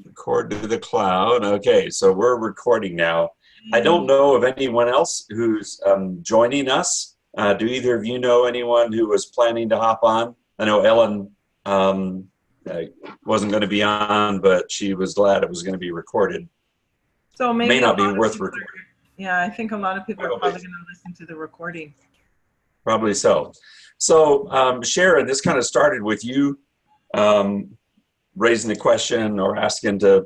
Record to the cloud. Okay, so we're recording now. I don't know of anyone else who's joining us. Do either of you know anyone who was planning to hop on? I know Ellen um, uh, wasn't going to be on, but she was glad it was going to be recorded. So May maybe a not be lot of worth people recording. yeah, I think a lot of people are Probably, probably going to listen to the recording. probably so. So, Sharon, this kind of started with you um, raising the question or asking to,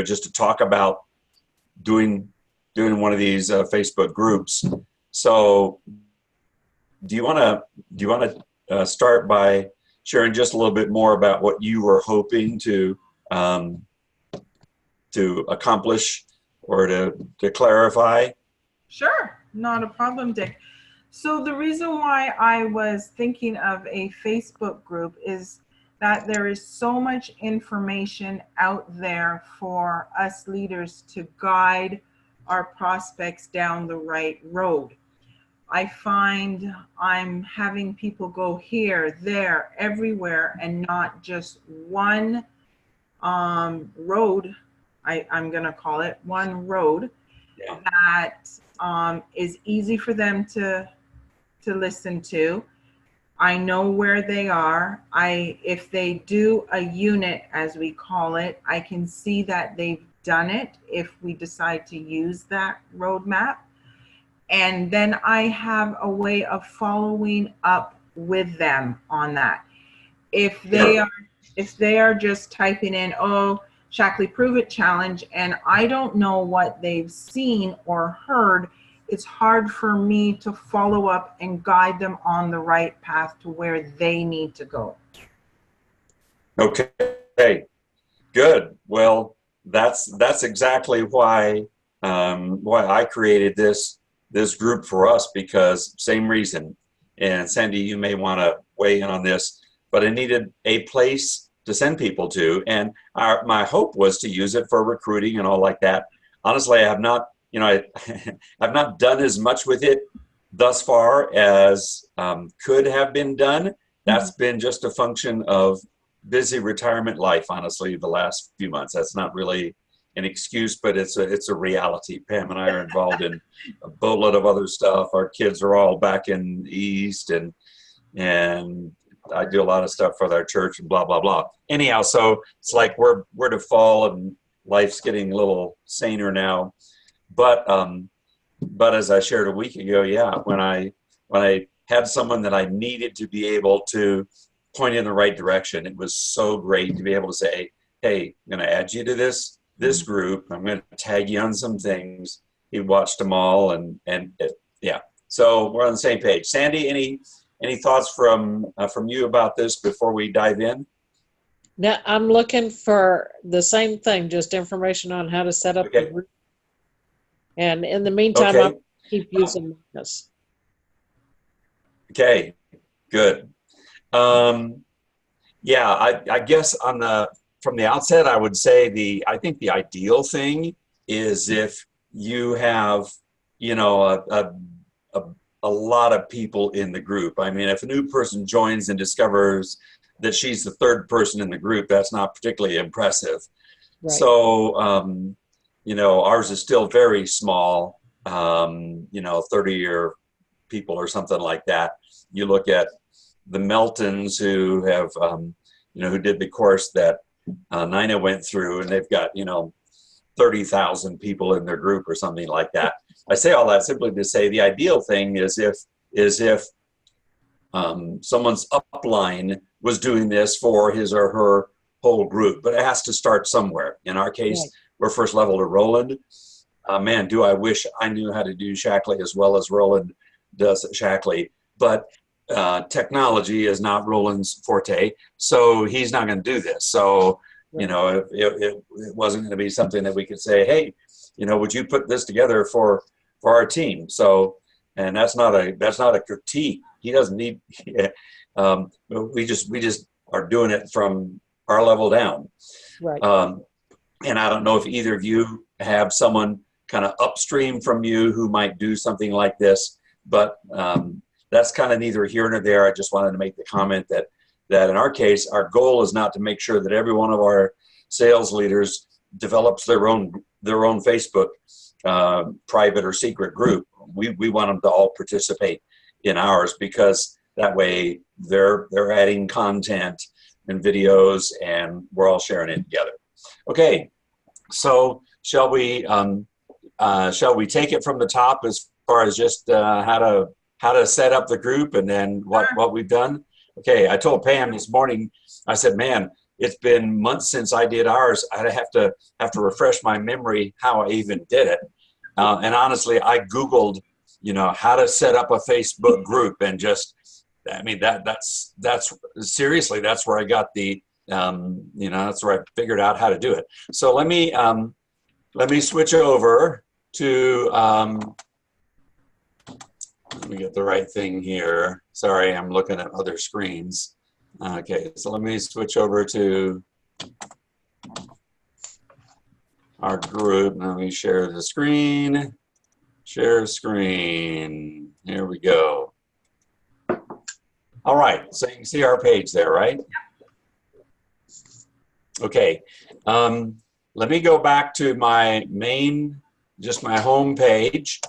just to talk about doing one of these Facebook groups. So, do you want to start by sharing just a little bit more about what you were hoping um, to accomplish or to clarify? Sure, not a problem, Dick. So the reason why I was thinking of a Facebook group is that there is so much information out there for us leaders to guide our prospects down the right road. I find I'm having people go here, there, everywhere, and not just one road. I'm going to call it one road Yeah. that is easy for them to listen to. I know where they are. If they do a unit, as we call it, I can see that they've done it if we decide to use that roadmap. And then I have a way of following up with them on that. If they Sure. are if they are just typing in, oh, Shackley Prove It Challenge, and I don't know what they've seen or heard, it's hard for me to follow up and guide them on the right path to where they need to go. Okay. Good. Well, that's exactly why I created this group for us, because same reason. And Sandy, you may want to weigh in on this, but I needed a place to send people to, and my hope was to use it for recruiting and all like that. Honestly, I have not, I've not done as much with it thus far as could have been done. That's been just a function of busy retirement life, honestly, the last few months. That's not really an excuse, but it's a reality. Pam and I are involved in a boatload of other stuff. Our kids are all back in the East, and I do a lot of stuff for their church and blah blah blah. Anyhow, so it's like we're to fall and life's getting a little saner now. But as I shared a week ago, yeah, when I had someone that I needed to be able to point in the right direction, it was so great to be able to say, "Hey, I'm going to add you to this group. I'm going to tag you on some things." He watched them all, yeah. So we're on the same page. Sandy, any thoughts from you about this before we dive in? Now, I'm looking for the same thing, just information on how to set up the Okay. group. And in the meantime, Okay. I'll keep using this. Okay. Good. Yeah, I guess from the outset, I would say I think the ideal thing is if you have, a lot of people in the group. I mean, if a new person joins and discovers that she's the third person in the group, that's not particularly impressive. Right. So, ours is still very small, 30 or people or something like that. You look at the Meltons who have, who did the course that Nina went through, and they've got, 30,000 people in their group or something like that. I say all that simply to say the ideal thing is if someone's upline was doing this for his or her whole group, but it has to start somewhere. In our case, Right. we're first level to Roland. Man, do I wish I knew how to do Shackley as well as Roland does Shackley. But technology is not Roland's forte, so he's not going to do this. So, it wasn't going to be something that we could say, hey, would you put this together for our team? So, and that's not a critique. He doesn't need. We just are doing it from our level down. Right. And I don't know if either of you have someone kind of upstream from you who might do something like this, but that's kind of neither here nor there. I just wanted to make the comment that in our case, our goal is not to make sure that every one of our sales leaders develops their own Facebook private or secret group, we want them to all participate in ours, because that way they're adding content and videos, and we're all sharing it together. Okay, so shall we take it from the top as far as just how to set up the group, and then what we've done? Okay, I told Pam this morning, I said, man, it's been months since I did ours. I have to refresh my memory how I even did it. And honestly, I Googled, how to set up a Facebook group, and just, I mean, that's seriously, that's where I got the, that's where I figured out how to do it. So let me switch over to, let me get the right thing here. Sorry, I'm looking at other screens. Okay, so let me switch over to our group. Let me share the screen. Share screen. Here we go. All right, so you can see our page there, right? Okay, let me go back to my main, just my home page,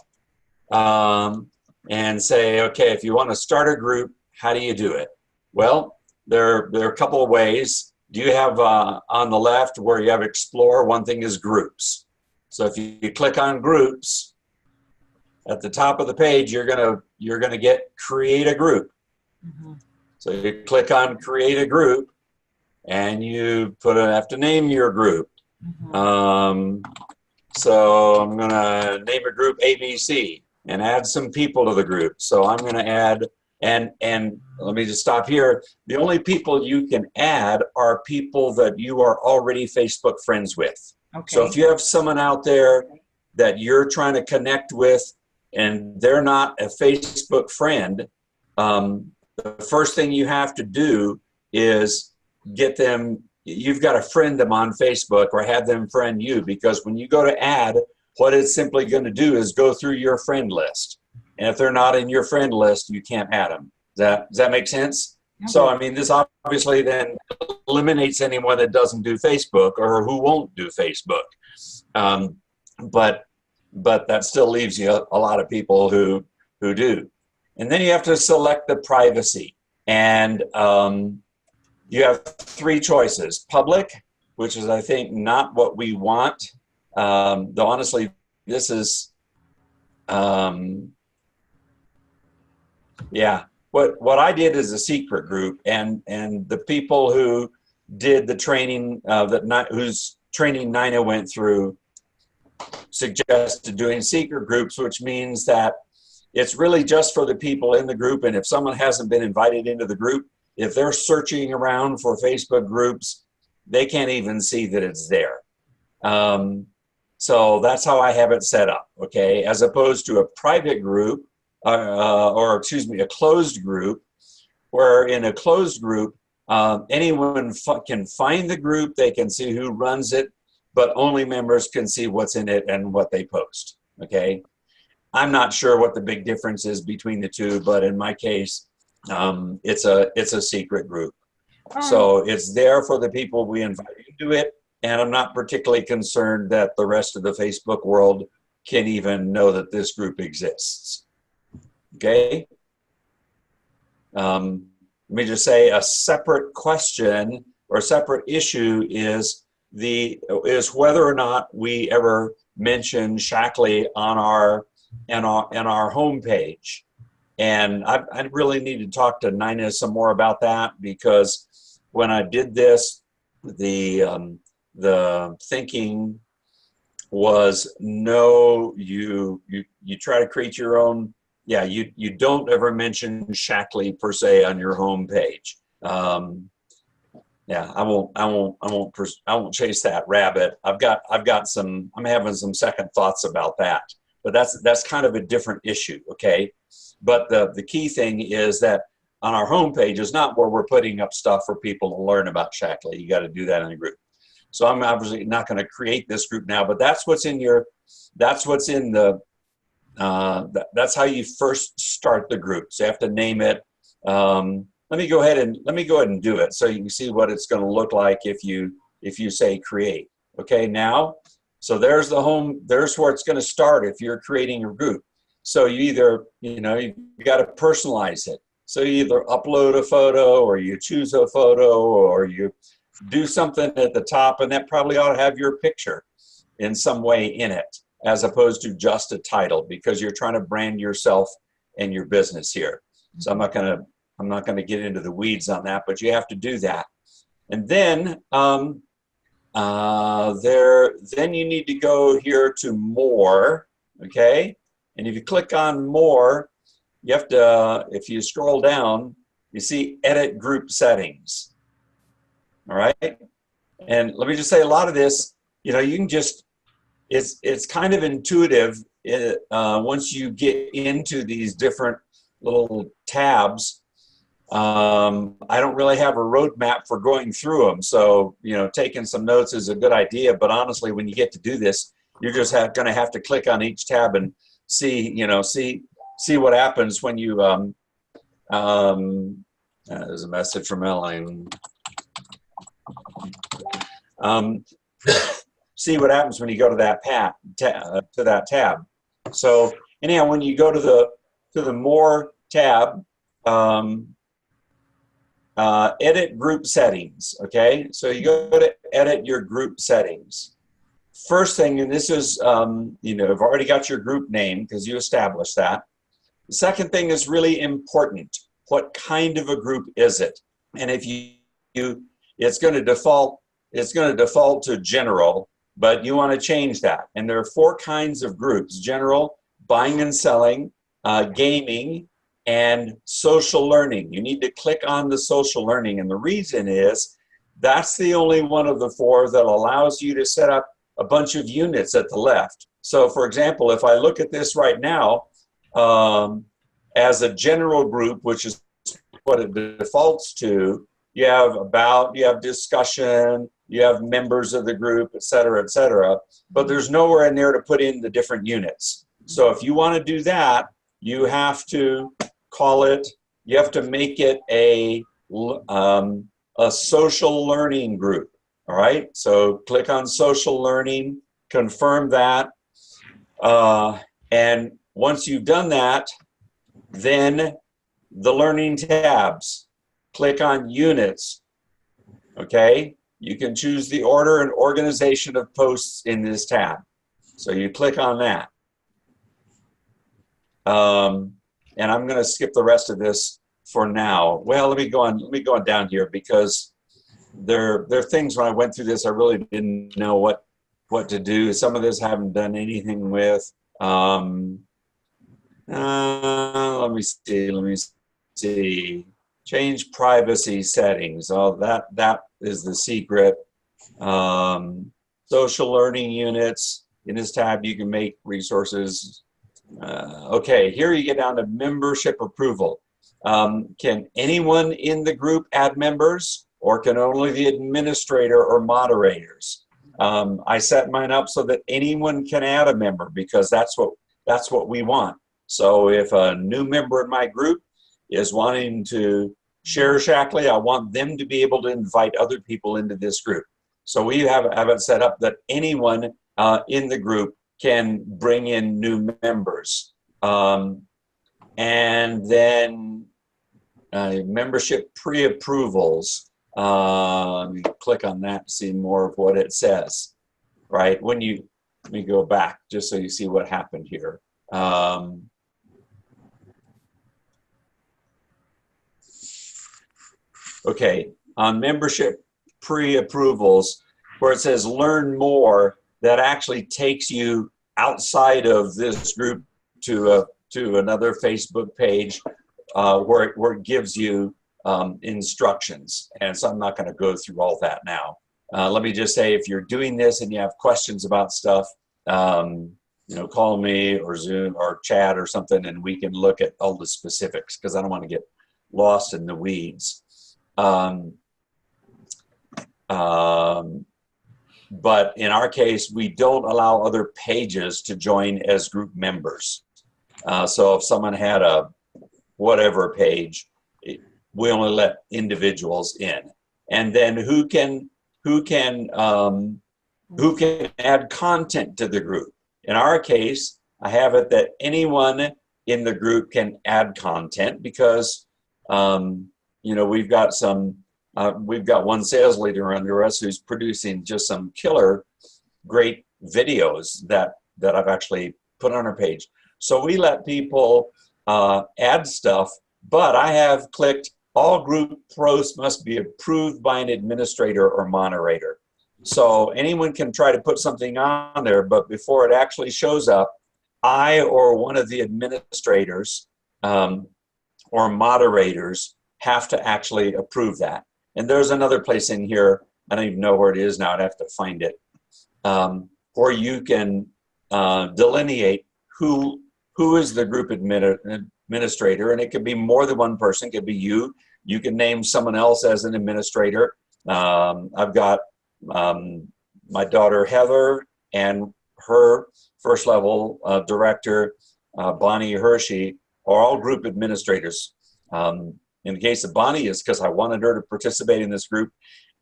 and say, okay, if you want to start a group, how do you do it? Well, there are a couple of ways. Do you have on the left where you have Explore? One thing is Groups. So if you click on Groups, at the top of the page, you're gonna get Create a Group. Mm-hmm. So you click on Create a Group, and you have to name your group. Mm-hmm. So I'm gonna name a group ABC and add some people to the group. So I'm gonna add, and let me just stop here. The only people you can add are people that you are already Facebook friends with. Okay. So if you have someone out there that you're trying to connect with and they're not a Facebook friend, the first thing you have to do is get them, you've got to friend them on Facebook or have them friend you, because when you go to add, what it's simply going to do is go through your friend list. And if they're not in your friend list, you can't add them. Does that make sense? Okay. So, I mean, this obviously then eliminates anyone that doesn't do Facebook or who won't do Facebook. But that still leaves you a lot of people who do. And then you have to select the privacy. And you have three choices. Public, which is, I think, not what we want. Though honestly, this is, yeah. What I did is a secret group, and the people who did the training whose training Nina went through suggested doing secret groups, which means that it's really just for the people in the group. And if someone hasn't been invited into the group, if they're searching around for Facebook groups, they can't even see that it's there. So that's how I have it set up, okay? As opposed to a private group, or excuse me, a closed group, where in a closed group, anyone can find the group, they can see who runs it, but only members can see what's in it and what they post, okay? I'm not sure what the big difference is between the two, but in my case, it's a secret group. So it's there for the people we invite into it, and I'm not particularly concerned that the rest of the Facebook world can even know that this group exists. Okay? Let me just say a separate question or a separate issue is whether or not we ever mention Shackley on our homepage. And I really need to talk to Nina some more about that, because when I did this, the thinking was, no, you try to create your own. Yeah, you don't ever mention Shackley per se on your homepage. Yeah, I won't chase that rabbit. I'm having some second thoughts about that. But that's kind of a different issue, okay? But the key thing is that on our homepage is not where we're putting up stuff for people to learn about Shackley. You got to do that in a group. So I'm obviously not going to create this group now, but that's what's in that's how you first start the group. So you have to name it. Let me go ahead and do it so you can see what it's going to look like if you if you say create. Okay, now, so there's the home, there's where it's going to start if you're creating a group. So you either, you know, you got to personalize it. So you either upload a photo, or you choose a photo, or you do something at the top, and that probably ought to have your picture in some way in it, as opposed to just a title, because you're trying to brand yourself and your business here. So I'm not gonna get into the weeds on that, but you have to do that. And then then you need to go here to more, okay? And if you click on more, you have to, if you scroll down, you see edit group settings. All right. And let me just say, a lot of this, you know, you can just, it's kind of intuitive once you get into these different little tabs. I don't really have a roadmap for going through them. So, you know, taking some notes is a good idea. But honestly, when you get to do this, you're just going to have to click on each tab and see, you know, see what happens when you, there's a message from McLain. See what happens when you go to that tab. So anyhow, when you go to the more tab, edit group settings. Okay, so you go to edit your group settings. First thing, and this is you know, I've already got your group name because you established that. The second thing is really important. What kind of a group is it? And if it's going to default to general, but you want to change that. And there are 4 kinds of groups: general, buying and selling, gaming, and social learning. You need to click on the social learning. And the reason is that's the only one of the 4 that allows you to set up a bunch of units at the left. So for example, if I look at this right now, as a general group, which is what it defaults to, you have discussion, you have members of the group, et cetera, but there's nowhere in there to put in the different units. So if you want to do that, you have to you have to make it a social learning group. All right, so click on social learning, confirm that, and once you've done that, then the learning tabs, click on units. Okay, you can choose the order and organization of posts in this tab. So you click on that. And I'm going to skip the rest of this for now. Well, let me go on down here, because there are things when I went through this I really didn't know what to do. Some of this I haven't done anything with. Let me see. Change privacy settings. Oh, that is the secret. Social learning units. In this tab, you can make resources. Okay, here you get down to membership approval. Can anyone in the group add members, or can only the administrator or moderators? I set mine up so that anyone can add a member, because that's what we want. So if a new member in my group is wanting to share Shackley, I want them to be able to invite other people into this group. So we have it set up that anyone in the group can bring in new members. And then membership pre-approvals. Let me click on that to see more of what it says. Right, let me go back just so you see what happened here. Okay, on membership pre-approvals, where it says learn more, that actually takes you outside of this group to another Facebook page where it gives you instructions. And so I'm not going to go through all that now. Let me just say, if you're doing this and you have questions about stuff, you know, call me or Zoom or chat or something, and we can look at all the specifics, because I don't want to get lost in the weeds. But in our case, we don't allow other pages to join as group members. So if someone had a whatever page, we only let individuals in. And then who can who can add content to the group. In our case, I have it that anyone in the group can add content because, we've got one sales leader under us who's producing just some killer great videos that I've actually put on our page. So we let people add stuff, but I have clicked all group posts must be approved by an administrator or moderator. So anyone can try to put something on there, but before it actually shows up, I or one of the administrators or moderators have to actually approve that. And there's another place in here, I don't even know where it is now, I'd have to find it, where you can delineate who is the group administrator, and it could be more than one person. It could be you. You can name someone else as an administrator. I've got my daughter Heather and her first level director, Bonnie Hershey, are all group administrators. In the case of Bonnie, is because I wanted her to participate in this group,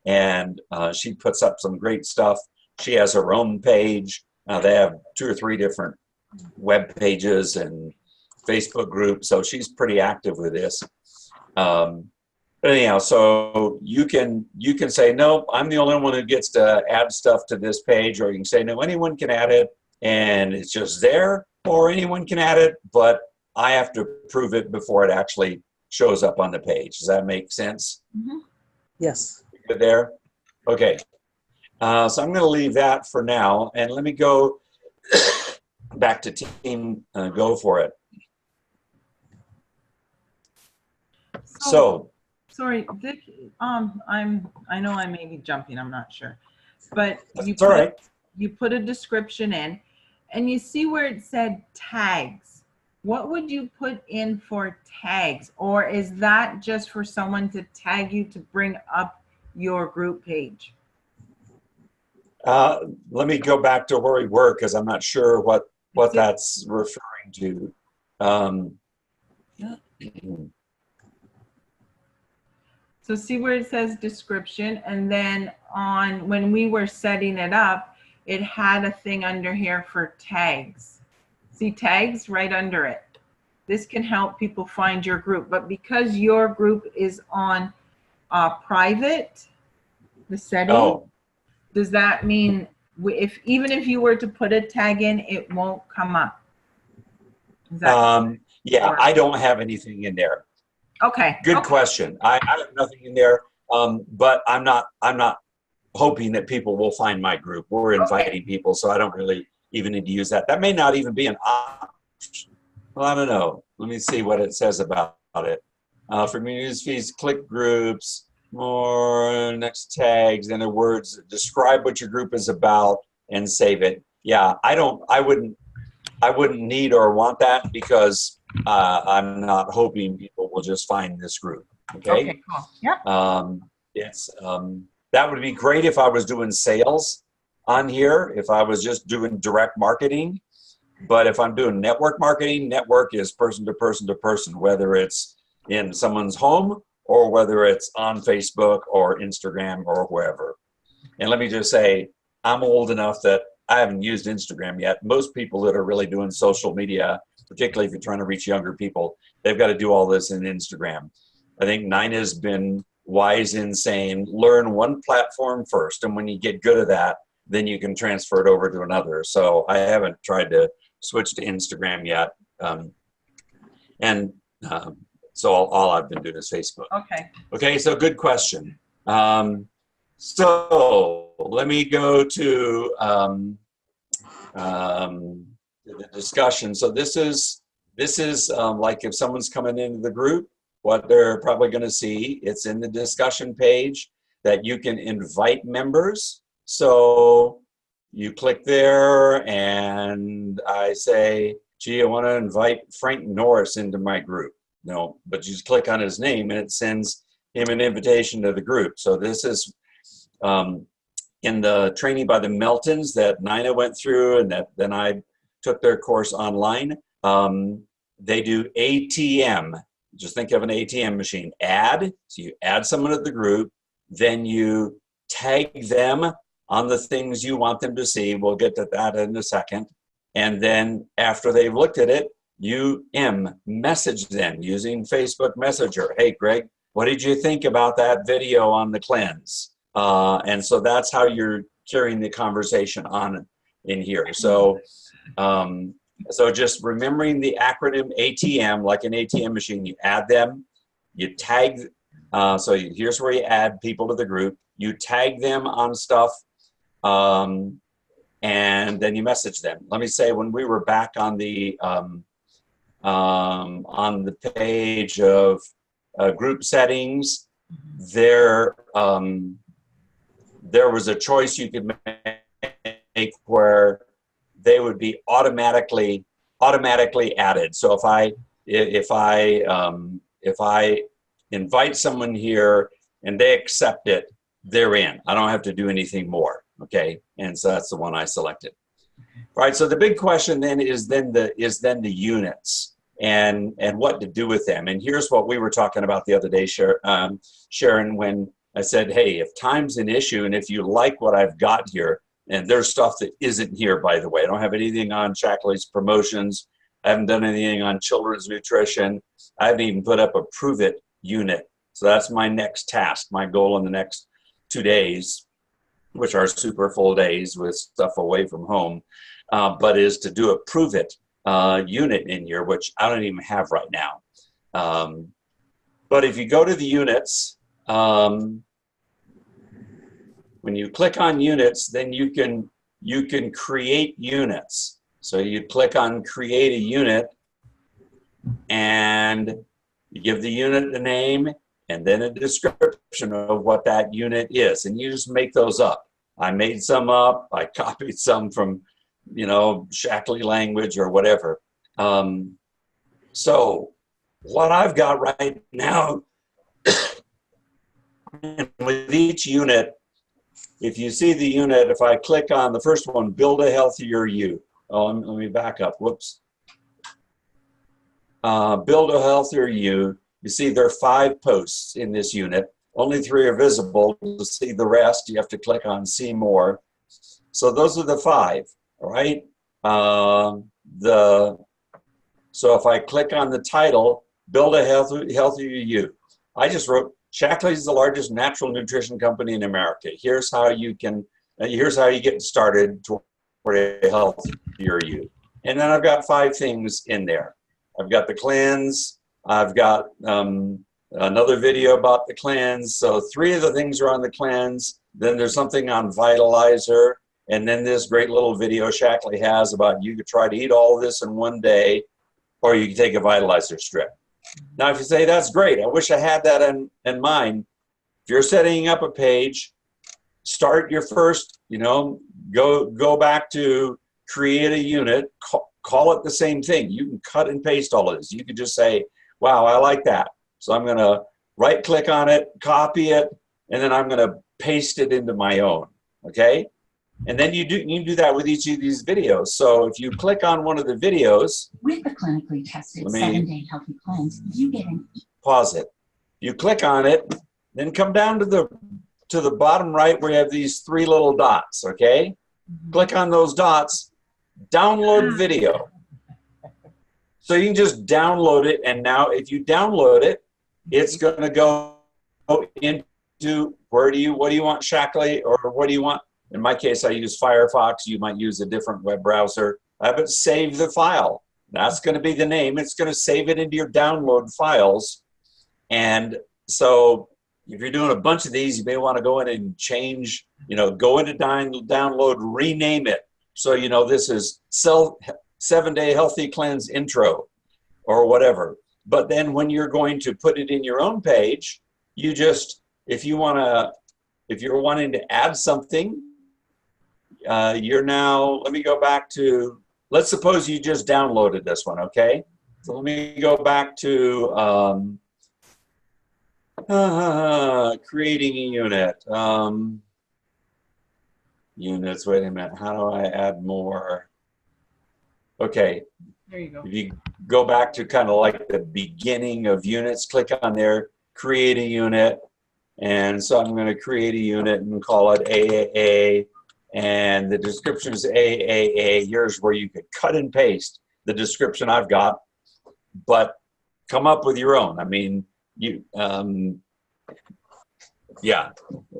and she puts up some great stuff. She has her own page. They have 2 or 3 different web pages and Facebook groups, so she's pretty active with this. But anyhow, so you can say, no, I'm the only one who gets to add stuff to this page, or you can say, no, anyone can add it and it's just there, or anyone can add it, but I have to approve it before it actually shows up on the page. Does that make sense? Mm-hmm. Yes. Good there? Okay. So I'm going to leave that for now, and let me go back to team Go For It. So sorry, Dick, I know I may be jumping, I'm not sure, but it's all right. You put a description in, and you see where it said tags. What would you put in for tags, or is that just for someone to tag you to bring up your group page? Let me go back to where we were, because I'm not sure what that's referring to. So see where it says description, and then when we were setting it up, it had a thing under here for tags. See tags right under it. This can help people find your group, but because your group is on private, the setting, does that mean even if you were to put a tag in, it won't come up? Yeah, I don't have anything in there. Okay. Good question. I have nothing in there, but I'm not hoping that people will find my group. We're inviting people, so I don't really even need to use that. That may not even be an option. Well, I don't know. Let me see what it says about it. For news feeds, click groups, more next tags, in other words, describe what your group is about and save it. Yeah, I wouldn't need or want that, because I'm not hoping people will just find this group. Okay, cool. Yeah. That would be great if I was doing sales on here, if I was just doing direct marketing. But if I'm doing network marketing, network is person to person to person, whether it's in someone's home or whether it's on Facebook or Instagram or wherever. And let me just say, I'm old enough that I haven't used Instagram yet. Most people that are really doing social media, particularly if you're trying to reach younger people, they've got to do all this in Instagram. I think Nina's been wise in saying, learn one platform first, and when you get good at that, then you can transfer it over to another. So I haven't tried to switch to Instagram yet. So all I've been doing is Facebook. Okay, so good question. So let me go to the discussion. So this is like if someone's coming into the group, what they're probably going to see. It's in the discussion page that you can invite members. So you click there, and I say, gee, I want to invite Frank Norris into my group. No, but you just click on his name, and it sends him an invitation to the group. So this is in the training by the Meltons that Nina went through, and that then I took their course online. They do ATM. Just think of an ATM machine. Add, so you add someone to the group, then you tag them on the things you want them to see. We'll get to that in a second. And then after they've looked at it, you message them using Facebook Messenger. Hey, Greg, what did you think about that video on the cleanse? And so that's how you're carrying the conversation on in here. So, so just remembering the acronym ATM, like an ATM machine, you add them, you tag. So here's where you add people to the group. You tag them on stuff, and then you message them. Let me say, when we were back on the page of group settings, there was a choice you could make where they would be automatically added. So if I invite someone here and they accept it, they're in. I don't have to do anything more. Okay, and so that's the one I selected. All right. So the big question then is the units and what to do with them. And here's what we were talking about the other day, Sharon, when I said, hey, if time's an issue and if you like what I've got here, and there's stuff that isn't here, by the way. I don't have anything on Shackley's promotions. I haven't done anything on children's nutrition. I haven't even put up a Prove It unit. So that's my next task, my goal in the next 2 days, which are super full days with stuff away from home, but is to do a Prove It unit in here, which I don't even have right now. But if you go to the units, when you click on units, then you can create units. So you click on create a unit and you give the unit a name and then a description of what that unit is. And you just make those up. I made some up. I copied some from, Shackley language or whatever. So what I've got right now with each unit, if you see the unit, if I click on the first one, build a healthier you. Oh, let me back up. Whoops. Build a healthier you. You see there are 5 posts in this unit. Only 3 are visible. To see the rest, you have to click on see more. So those are the 5, all right? So if I click on the title, build a healthier you. I just wrote, Shackley is the largest natural nutrition company in America. Here's how you get started toward a healthier you. And then I've got 5 things in there. I've got the cleanse. I've got another video about the cleanse. So 3 of the things are on the cleanse. Then there's something on Vitalizer. And then this great little video Shackley has about you could try to eat all of this in one day, or you can take a Vitalizer strip. Now, if you say, that's great, I wish I had that in mind. If you're setting up a page, start your first, go back to create a unit, call it the same thing. You can cut and paste all of this. You can just say, wow, I like that. So I'm going to right click on it, copy it, and then I'm going to paste it into my own, okay? And then you do that with each of these videos. So if you click on one of the videos, with the clinically tested 7-day healthy cleanse, you get an pause it. You click on it, then come down to the bottom right where you have these 3 little dots, okay? Click on those dots, download video. So you can just download it, and now if you download it, it's going to go into what do you want, Shackley, or what do you want? In my case, I use Firefox. You might use a different web browser. But save the file. That's going to be the name. It's going to save it into your download files. And so if you're doing a bunch of these, you may want to go in and change, go into download, rename it. So, this is 7-day healthy cleanse intro or whatever. But then when you're going to put it in your own page, you just, if you're wanting to add something, you're now, let me go back to, let's suppose you just downloaded this one, okay? So let me go back to creating a unit. Units, wait a minute, how do I add more? Okay. There you go. If you go back to kind of like the beginning of units, click on there, create a unit, And so I'm going to create a unit and call it AAA. And the description is AAA. Here's where you could cut and paste the description I've got, but come up with your own. I mean, yeah,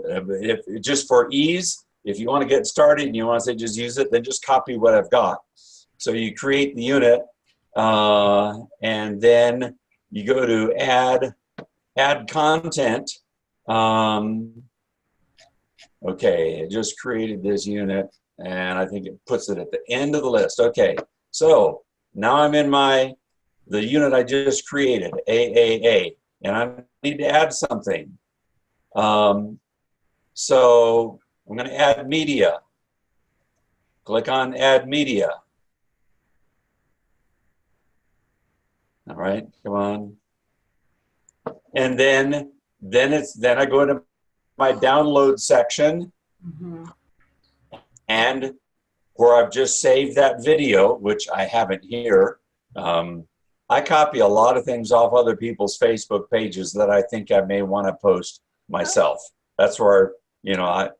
if just for ease, if you want to get started and you want to say just use it, then just copy what I've got. So you create the unit, and then you go to add content. Okay, it just created this unit, and I think it puts it at the end of the list. Okay, so now I'm in the unit I just created, AAA, and I need to add something. So I'm going to add media. Click on Add Media. All right, come on. And then I go into my download section, and where I've just saved that video, which I haven't here. I copy a lot of things off other people's Facebook pages that I think I may want to post myself. That's where, you know,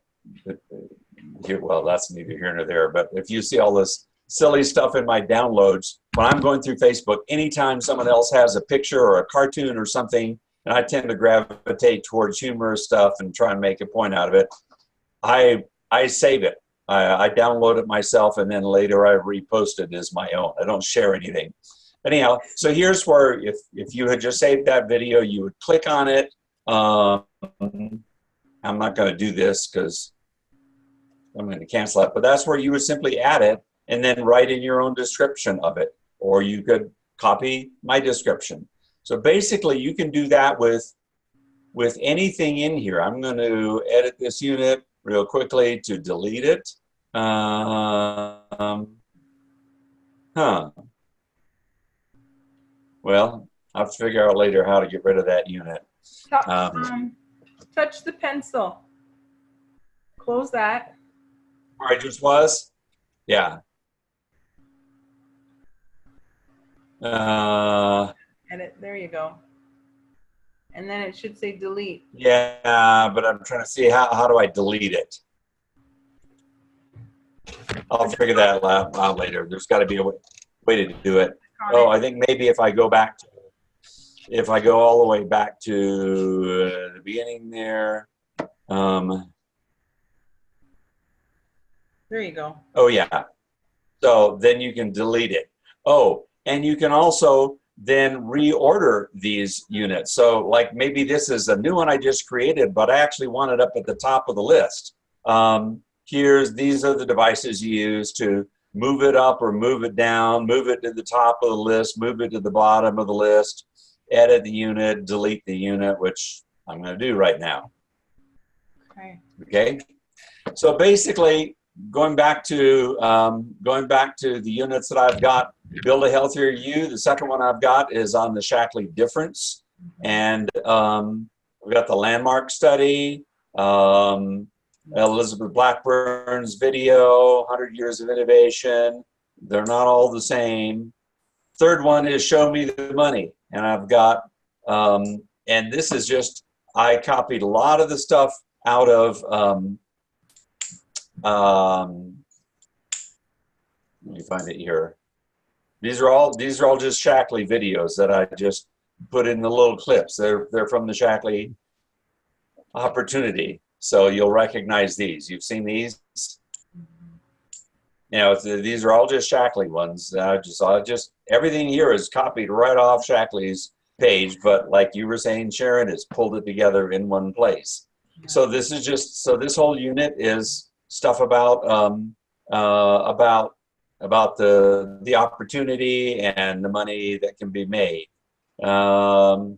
well, that's neither here nor there, but if you see all this silly stuff in my downloads, when I'm going through Facebook, anytime someone else has a picture or a cartoon or something, and I tend to gravitate towards humorous stuff and try and make a point out of it, I save it. I download it myself, and then later I repost it as my own. I don't share anything. Anyhow, so here's where if you had just saved that video, you would click on it. I'm not going to do this because I'm going to cancel it, but that's where you would simply add it and then write in your own description of it, or you could copy my description. So basically, you can do that with anything in here. I'm going to edit this unit real quickly to delete it. Well, I'll have to figure out later how to get rid of that unit. Touch the pencil. Close that. Where I just was? Yeah. Edit. There you go. And then it should say delete. Yeah, but I'm trying to see how do I delete it? I'll figure that out later. There's got to be a way to do it. Oh, I think maybe if I go all the way back to the beginning there. There you go. Oh, yeah. So then you can delete it. Oh, and you can also then reorder these units. So like maybe this is a new one I just created, but I actually want it up at the top of the list. These are the devices you use to move it up or move it down, move it to the top of the list, move it to the bottom of the list, edit the unit, delete the unit, which I'm going to do right now. Okay. So basically, going back to the units that I've got, Build a Healthier You. The second one I've got is on the Shackley difference, and we've got the landmark study, Elizabeth Blackburn's video, 100 Years of Innovation. They're not all the same. Third one is Show Me the Money, and I've got, and this is just, I copied a lot of the stuff out of, let me find it here. These are all just Shackley videos that I just put in the little clips. They're from the Shackley opportunity, so you'll recognize these. You've seen these. You know, these are all just Shackley ones. I just everything here is copied right off Shackley's page, but like you were saying, Sharon, it's pulled it together in one place. So this is just, so this whole unit is stuff about the opportunity and the money that can be made. Other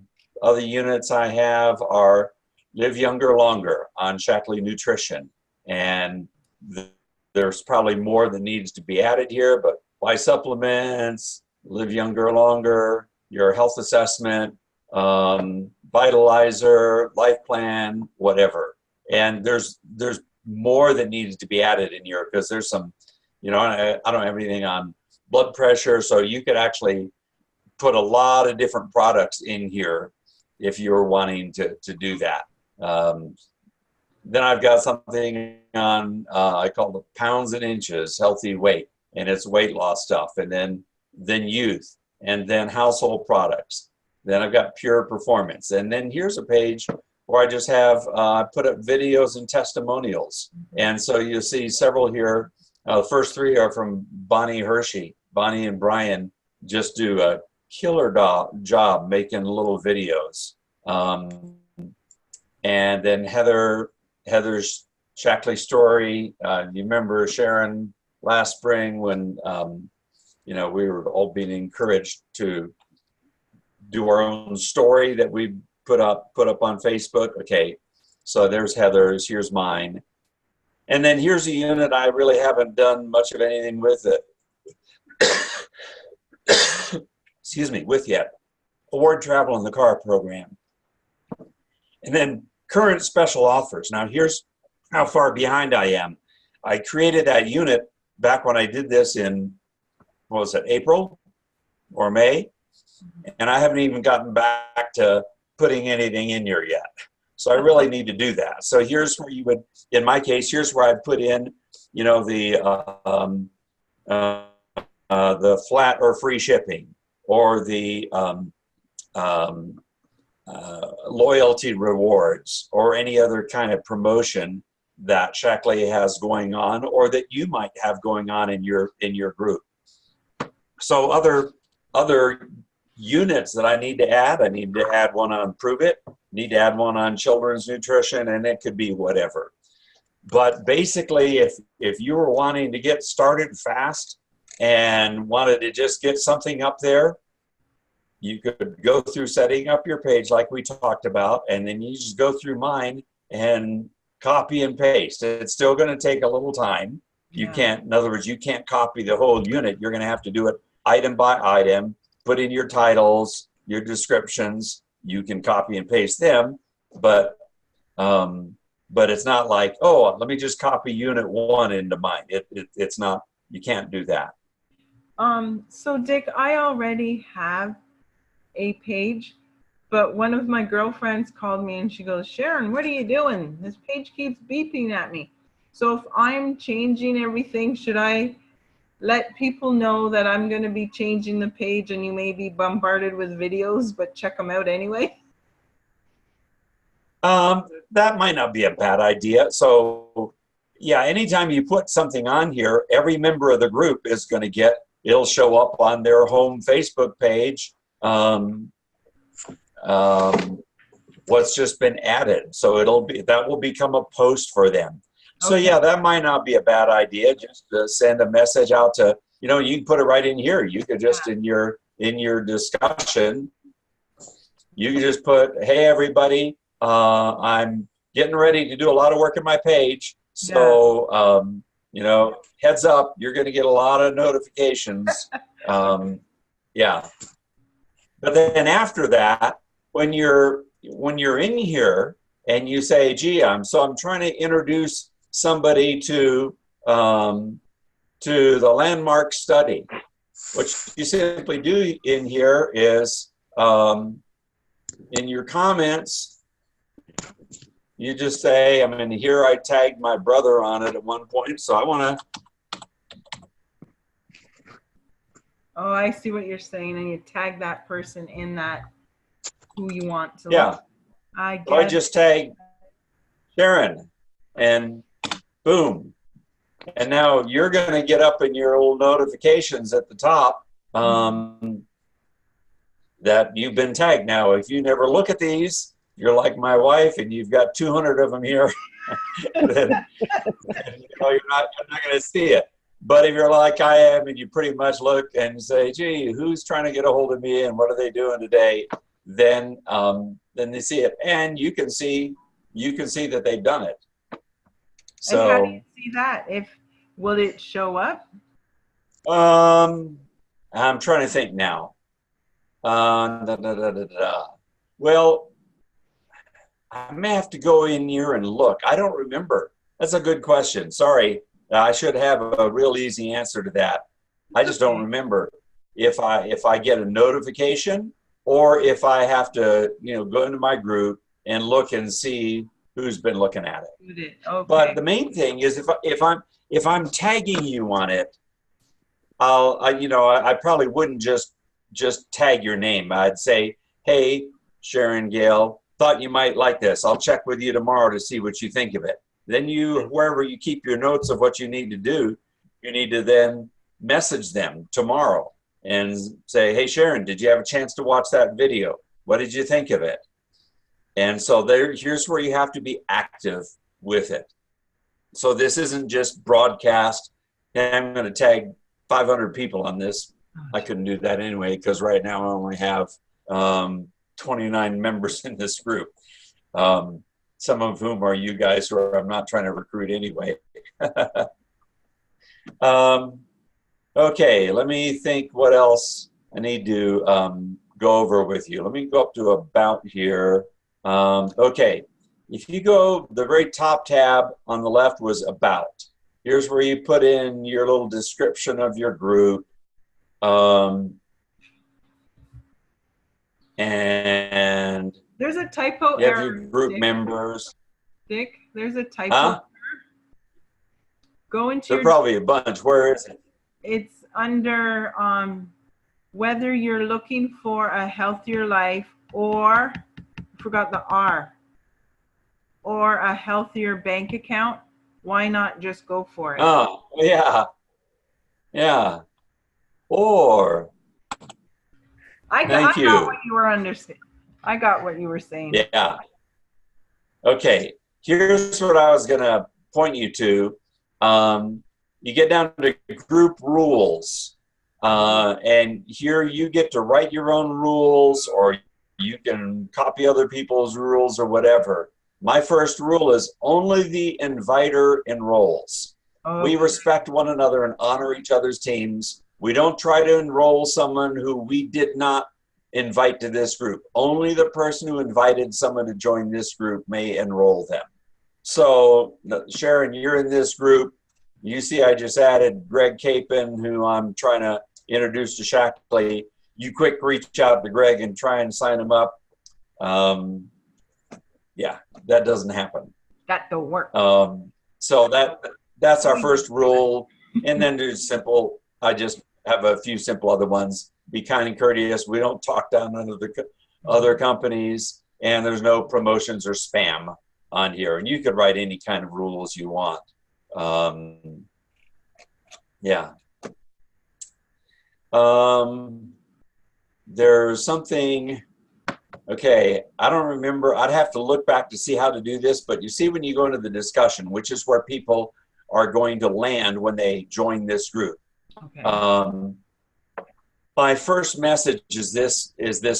units I have are Live Younger Longer on Shackley Nutrition, and there's probably more that needs to be added here, but buy supplements, live younger longer, your health assessment, vitalizer, life plan, whatever. And there's more that needs to be added in here because there's some, you know, I don't have anything on blood pressure, so you could actually put a lot of different products in here if you're wanting to do that. Um, then I've got something on, I call the pounds and inches, healthy weight, and it's weight loss stuff. And then youth, and then household products. Then I've got pure performance. And then here's a page where I just have, I put up videos and testimonials. And so you'll see several here. The first three are from Bonnie Hershey. Bonnie and Brian just do a killer job making little videos. And then Heather's Shackley story. You remember Sharon last spring when you know, we were all being encouraged to do our own story that we put up on Facebook. Okay, so there's Heather's, here's mine. And then here's a unit I really haven't done much of anything with it. Excuse me, with yet. Award Travel in the Car program. And then current special offers. Now here's how far behind I am. I created that unit back when I did this in, what was it, April or May? And I haven't even gotten back to putting anything in here yet. So I really need to do that. So here's where you would, in my case, here's where I put in, you know, the flat or free shipping, or the loyalty rewards, or any other kind of promotion that Shackley has going on, or that you might have going on in your group. So other units that I need to add one on Prove It, need to add one on children's nutrition, and it could be whatever. But basically, if you were wanting to get started fast and wanted to just get something up there, you could go through setting up your page like we talked about, and then you just go through mine and copy and paste. It's still going to take a little time. You can't, in other words, you can't copy the whole unit. You're going to have to do it item by item, put in your titles, your descriptions. You can copy and paste them, but it's not like, oh, let me just copy unit 1 into mine. It's not, you can't do that. So Dick, I already have a page, but one of my girlfriends called me and she goes, Sharon, what are you doing? This page keeps beeping at me. So if I'm changing everything, should I let people know that I'm going to be changing the page and you may be bombarded with videos, but check them out anyway? That might not be a bad idea. So yeah, anytime you put something on here, every member of the group is going to get, it'll show up on their home Facebook page, what's just been added. So that will become a post for them. So yeah, that might not be a bad idea. Just to send a message out to, you know, you can put it right in here. You could just in your discussion, you can just put, hey everybody, I'm getting ready to do a lot of work in my page. So you know, heads up, you're going to get a lot of notifications. Yeah. But then after that, when you're in here and you say, gee, I'm trying to introduce somebody to the landmark study. What you simply do in here is in your comments, you just say, I mean, here I tagged my brother on it at one point, so I want to. Oh, I see what you're saying, and you tag that person in that who you want to. Yeah. Look. I So I just tag Sharon, and boom. And now you're going to get up in your old notifications at the top that you've been tagged. Now, if you never look at these, you're like my wife and you've got 200 of them here, then you know, you're not going to see it. But if you're like I am and you pretty much look and say, gee, who's trying to get a hold of me and what are they doing today? Then they see it. And you can see that they've done it. So, and how do you see that? Will it show up? I'm trying to think now. Well, I may have to go in here and look. I don't remember. That's a good question. Sorry. I should have a real easy answer to that. I just don't remember if I get a notification or if I have to, you know, go into my group and look and see who's been looking at it. You did. Okay. But the main thing is if I'm tagging you on it, I probably wouldn't just tag your name. I'd say, hey, Sharon Gale, thought you might like this. I'll check with you tomorrow to see what you think of it. Then wherever you keep your notes of what you need to do, you need to then message them tomorrow and say, hey, Sharon, did you have a chance to watch that video? What did you think of it? And so here's where you have to be active with it. So this isn't just broadcast. Hey, I'm going to tag 500 people on this. I couldn't do that anyway because right now I only have 29 members in this group, some of whom are you guys who I'm not trying to recruit anyway. Okay, let me think what else I need to go over with you. Let me go up to about here. Okay, if you go, the very top tab on the left was about. Here's where you put in your little description of your group. And there's a typo you have error. your group Dick. members. Dick, there's a typo Huh? error. Go into There's probably a bunch. Where is it? It's under whether you're looking for a healthier life or, I forgot the R, or a healthier bank account. Why not just go for it? Oh, yeah. Yeah. Or, thank you. got what you were understanding. I got what you were saying. Yeah. Okay. Here's what I was going to point you to. You get down to group rules. And here you get to write your own rules, or you can copy other people's rules or whatever. My first rule is only the inviter enrolls. We respect one another and honor each other's teams. We don't try to enroll someone who we did not invite to this group. Only the person who invited someone to join this group may enroll them. So, Sharon, you're in this group. You see I just added Greg Capon, who I'm trying to introduce to Shackley. You quick reach out to Greg and try and sign him up. Yeah, that doesn't happen. That don't work. So that's our first rule. And then there's simple, I just have a few simple other ones. Be kind and courteous. We don't talk down under the other companies, and there's no promotions or spam on here. And you could write any kind of rules you want. Yeah. There's something, okay, I don't remember. I'd have to look back to see how to do this, but you see when you go into the discussion, which is where people are going to land when they join this group. Okay. My first message is this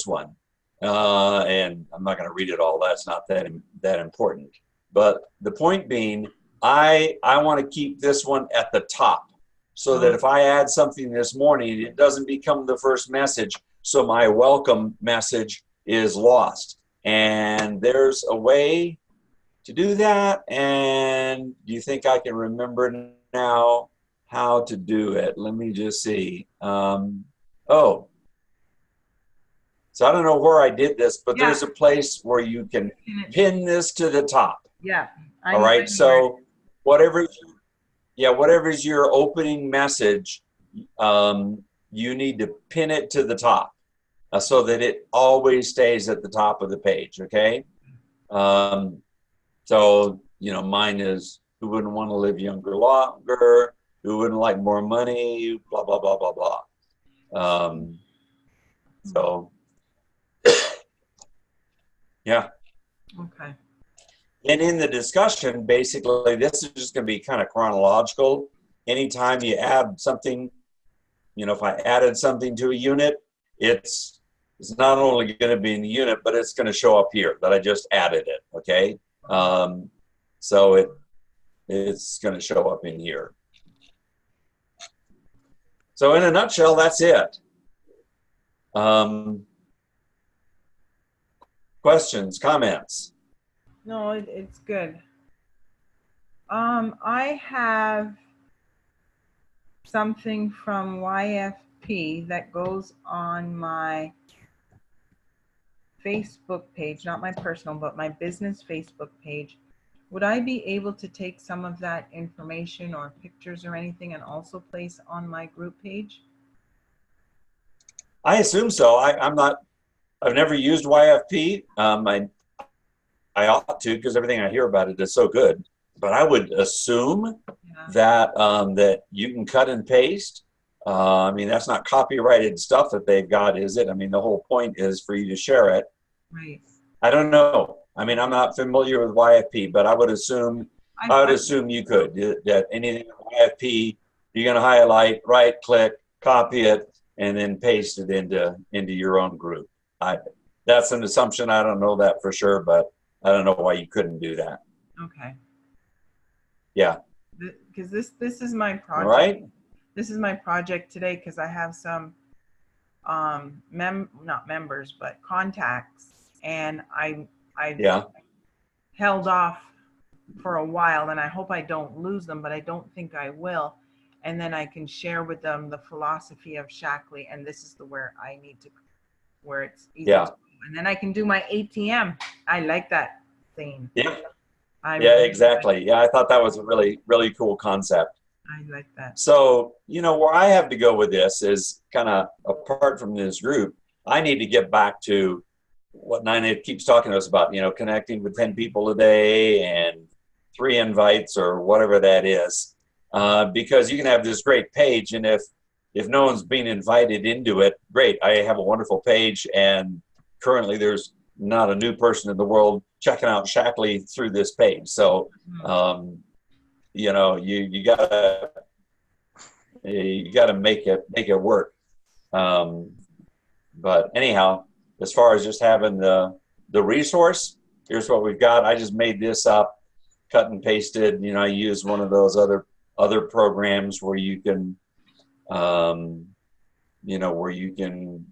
one. And I'm not going to read it all. That's not that important. But the point being, I want to keep this one at the top so that if I add something this morning, it doesn't become the first message. So my welcome message is lost. And there's a way to do that. And do you think I can remember now how to do it? Let me just see. Oh, so I don't know where I did this, but there's a place where you can pin this to the top. Yeah. All right. So whatever's your opening message, you need to pin it to the top so that it always stays at the top of the page. Okay. So, mine is who wouldn't want to live younger longer, who wouldn't like more money, blah, blah, blah, blah, blah. So, yeah. Okay. And in the discussion, basically, this is just going to be kind of chronological. Anytime you add something, if I added something to a unit, it's not only going to be in the unit, but it's going to show up here that I just added it, okay? So it's going to show up in here. So in a nutshell, that's it. Questions, comments? No, it's good. I have something from YFP that goes on my Facebook page, not my personal, but my business Facebook page, would I be able to take some of that information or pictures or anything and also place on my group page? I assume so. I've never used YFP. I ought to, because everything I hear about it is so good. But I would assume Yeah. that that you can cut and paste. I mean, that's not copyrighted stuff that they've got, is it? I mean, the whole point is for you to share it. Right. I don't know. I mean, I'm not familiar with YFP, but I would assume you could. That anything with YFP, you're going to highlight, right click, copy it, and then paste it into your own group. That's an assumption. I don't know that for sure, but I don't know why you couldn't do that. Okay. Yeah. Because this is my project. All right. This is my project today because I have some not members but contacts, and I held off for a while, and I hope I don't lose them, but I don't think I will. And then I can share with them the philosophy of Shackley, and this is where I need to, where it's easy to, and then I can do my ATM. I like that theme. Yeah. Yeah, exactly. Yeah, I thought that was a really, really cool concept. I like that. So, where I have to go with this is kind of apart from this group, I need to get back to what Nina keeps talking to us about, connecting with 10 people a day and 3 invites or whatever that is. Because you can have this great page, and if no one's being invited into it, great. I have a wonderful page, and currently there's not a new person in the world checking out Shackley through this page. So, you gotta make it work. But anyhow, as far as just having the resource, here's what we've got. I just made this up, cut and pasted. I use one of those other programs where you can, where you can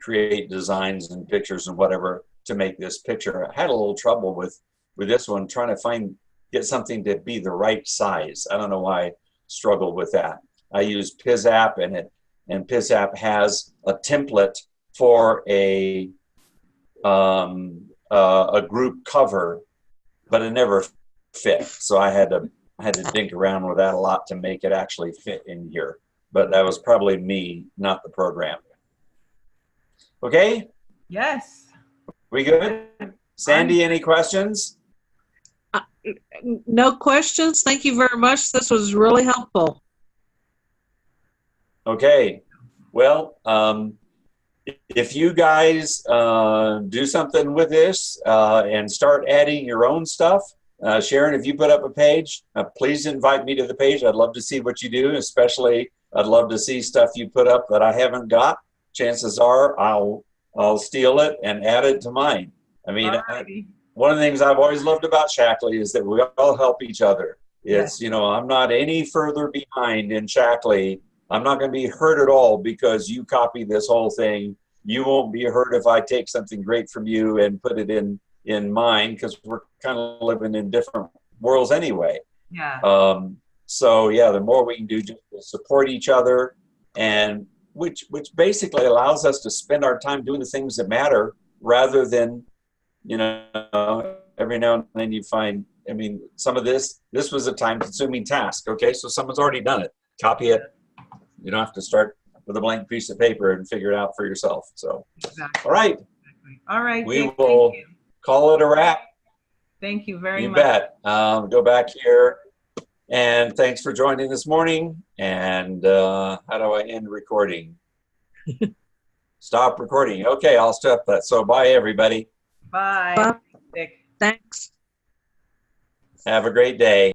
create designs and pictures and whatever to make this picture. I had a little trouble with this one, trying to get something to be the right size. I don't know why I struggled with that. I used PizApp, and PizApp has a template for a group cover, but it never fit. So I had to dig around with that a lot to make it actually fit in here. But that was probably me, not the program. Okay? Yes. We good? Sandy, any questions? No questions. Thank you very much. This was really helpful. Okay. Well, if you guys do something with this and start adding your own stuff, Sharon, if you put up a page, please invite me to the page. I'd love to see what you do. Especially, I'd love to see stuff you put up that I haven't got. Chances are I'll steal it and add it to mine. I mean, one of the things I've always loved about Shackley is that we all help each other. It's, I'm not any further behind in Shackley. I'm not going to be hurt at all because you copy this whole thing. You won't be hurt if I take something great from you and put it in mine, because we're kind of living in different worlds anyway. Yeah. So yeah, the more we can do just to support each other, and which basically allows us to spend our time doing the things that matter rather than, every now and then you find, I mean, some of this was a time-consuming task. Okay, so someone's already done it. Copy it. You don't have to start with a blank piece of paper and figure it out for yourself. So, exactly. All right. Exactly. All right. We will call it a wrap. Thank you very much. You bet. Go back here. And thanks for joining this morning. And how do I end recording? Stop recording. Okay, I'll stop that. So bye, everybody. Bye. Bye. Dick. Thanks. Have a great day.